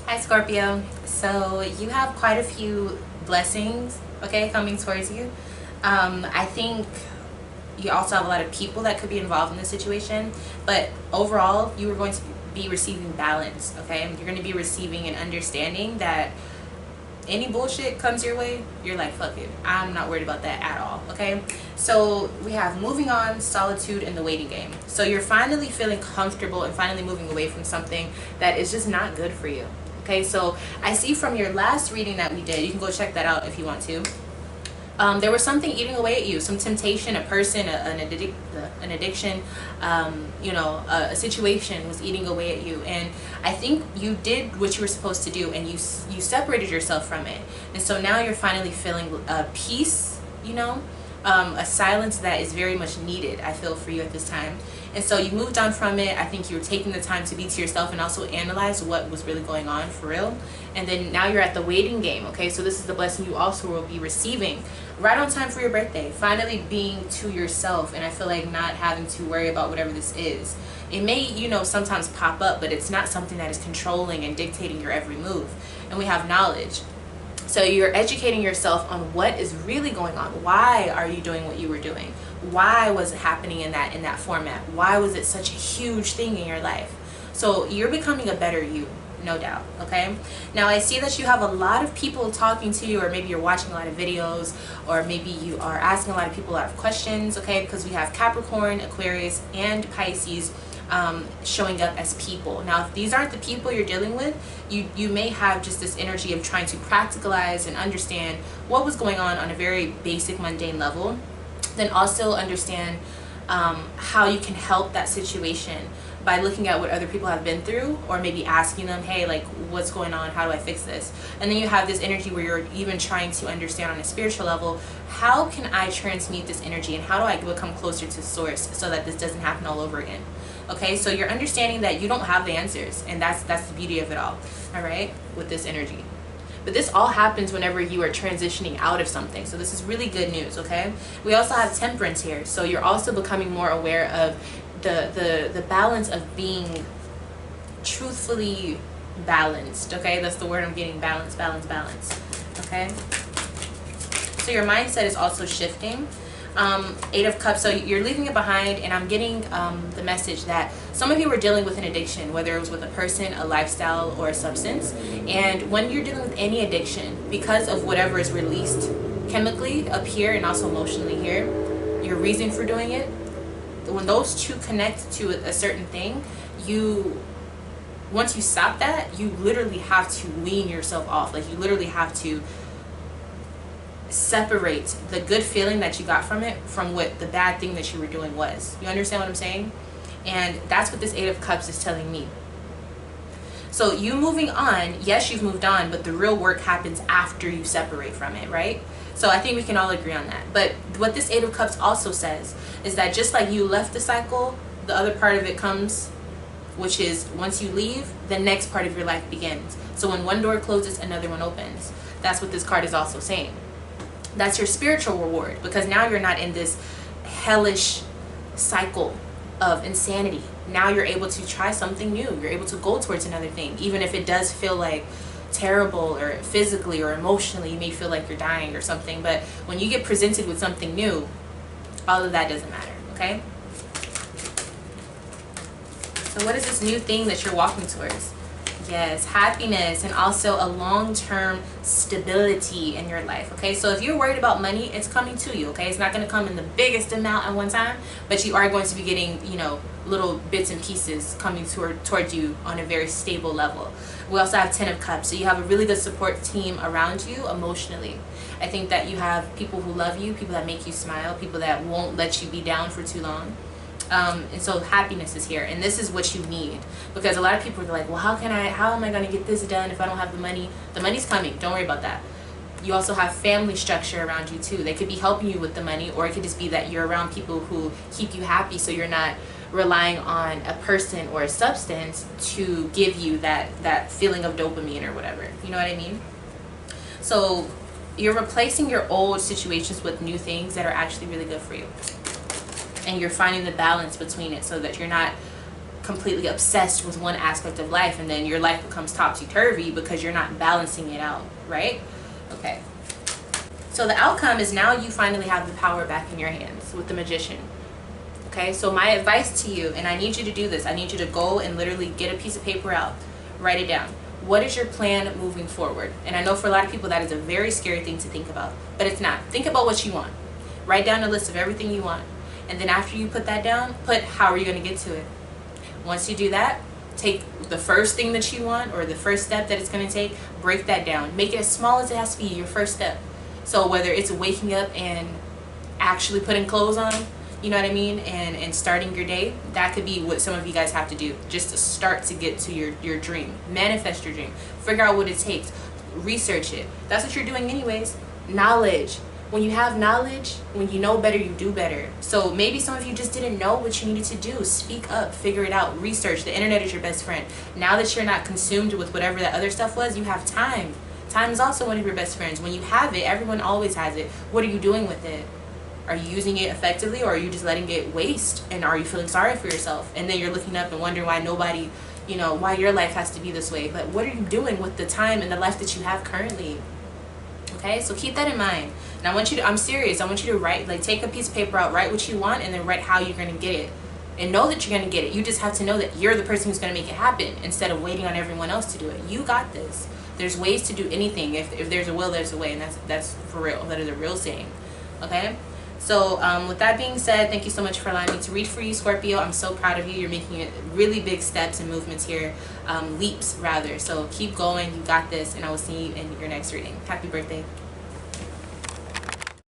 Hi Scorpio. So you have quite a few blessings, okay, coming towards you. I think you also have a lot of people that could be involved in this situation, but overall you are going to be receiving balance, okay? You're going to be receiving an understanding that any bullshit comes your way, you're like, fuck it, I'm not worried about that at all, okay? So we have moving on, solitude, and the waiting game. So you're finally feeling comfortable and finally moving away from something that is just not good for you, okay? So I see from your last reading that we did, you can go check that out if you want to. There was something eating away at you, some temptation, a person, an addiction, a situation was eating away at you. And I think you did what you were supposed to do, and you separated yourself from it. And so now you're finally feeling peace, a silence that is very much needed, I feel, for you at this time. And so you moved on from it. I think you were taking the time to be to yourself and also analyze what was really going on for real. And then now you're at the waiting game, okay? So this is the blessing you also will be receiving right on time for your birthday. Finally being to yourself, and I feel like not having to worry about whatever this is. It may, sometimes pop up, but it's not something that is controlling and dictating your every move. And we have knowledge. So you're educating yourself on what is really going on. Why are you doing what you were doing? Why was it happening in that format? Why was it such a huge thing in your life? So you're becoming a better you, no doubt, okay? Now I see that you have a lot of people talking to you, or maybe you're watching a lot of videos, or maybe you are asking a lot of people a lot of questions, okay? Because we have Capricorn, Aquarius, and Pisces showing up as people. Now if these aren't the people you're dealing with, you may have just this energy of trying to practicalize and understand what was going on a very basic mundane level. Then also understand how you can help that situation by looking at what other people have been through, or maybe asking them, hey, like, what's going on? How do I fix this? And then you have this energy where you're even trying to understand on a spiritual level, how can I transmute this energy, and how do I become closer to source so that this doesn't happen all over again? Okay, so you're understanding that you don't have the answers, and that's the beauty of it all right, with this energy. But this all happens whenever you are transitioning out of something. So this is really good news, okay? We also have temperance here. So you're also becoming more aware of the balance of being truthfully balanced, okay? That's the word I'm getting, balance, okay? So your mindset is also shifting. Eight of Cups, so you're leaving it behind, and I'm getting the message that some of you were dealing with an addiction, whether it was with a person, a lifestyle, or a substance. And when you're dealing with any addiction, because of whatever is released chemically up here and also emotionally here, your reason for doing it, when those two connect to a certain thing, once you stop that, you literally have to wean yourself off. Like, you literally have to separate the good feeling that you got from it from what the bad thing that you were doing was. You understand what I'm saying? And that's what this Eight of Cups is telling me. So you moving on, yes, you've moved on, but the real work happens after you separate from it, right? So I think we can all agree on that. But what this Eight of Cups also says is that just like you left the cycle, the other part of it comes, which is once you leave, the next part of your life begins. So when one door closes, another one opens. That's what this card is also saying. That's your spiritual reward, because now you're not in this hellish cycle of insanity. Now you're able to try something new. You're able to go towards another thing, even if it does feel like terrible, or physically or emotionally you may feel like you're dying or something. But when you get presented with something new, all of that doesn't matter, okay? So what is this new thing that you're walking towards? Yes, happiness, and also a long-term stability in your life, okay? So if you're worried about money, it's coming to you, okay? It's not going to come in the biggest amount at one time, but you are going to be getting, little bits and pieces coming toward you on a very stable level. We also have Ten of Cups, so you have a really good support team around you emotionally. I think that you have people who love you, people that make you smile, people that won't let you be down for too long. And so happiness is here, and this is what you need, because a lot of people are like, well, how am I going to get this done if I don't have the money? The money's coming, don't worry about that. You also have family structure around you too. They could be helping you with the money, or it could just be that you're around people who keep you happy, so you're not relying on a person or a substance to give you that feeling of dopamine or whatever, you know what I mean? So you're replacing your old situations with new things that are actually really good for you, and you're finding the balance between it so that you're not completely obsessed with one aspect of life, and then your life becomes topsy-turvy because you're not balancing it out, right? Okay. So the outcome is now you finally have the power back in your hands with the Magician. Okay, so my advice to you, and I need you to do this, I need you to go and literally get a piece of paper out, write it down. What is your plan moving forward? And I know for a lot of people that is a very scary thing to think about, but it's not. Think about what you want. Write down a list of everything you want. And then after you put that down, put how are you going to get to it. Once you do that, take the first thing that you want or the first step that it's going to take, break that down. Make it as small as it has to be, your first step. So whether it's waking up and actually putting clothes on, you know what I mean, and starting your day, that could be what some of you guys have to do just to start to get to your dream. Manifest your dream. Figure out what it takes. Research it. That's what you're doing anyways. Knowledge. When you have knowledge, when you know better, you do better. So maybe some of you just didn't know what you needed to do. Speak up. Figure it out. Research. The internet is your best friend. Now that you're not consumed with whatever that other stuff was, you have time. Time is also one of your best friends. When you have it, everyone always has it. What are you doing with it? Are you using it effectively, or are you just letting it waste? And are you feeling sorry for yourself? And then you're looking up and wondering why nobody, why your life has to be this way. But what are you doing with the time and the life that you have currently? Okay, so keep that in mind. And I want you to, I'm serious, I want you to write, take a piece of paper out, write what you want, and then write how you're going to get it. And know that you're going to get it. You just have to know that you're the person who's going to make it happen instead of waiting on everyone else to do it. You got this. There's ways to do anything. If there's a will, there's a way. And that's for real. That is a real saying. Okay? So with that being said, thank you so much for allowing me to read for you, Scorpio. I'm so proud of you. You're making really big steps and movements here. Leaps, rather. So keep going. You got this. And I will see you in your next reading. Happy birthday.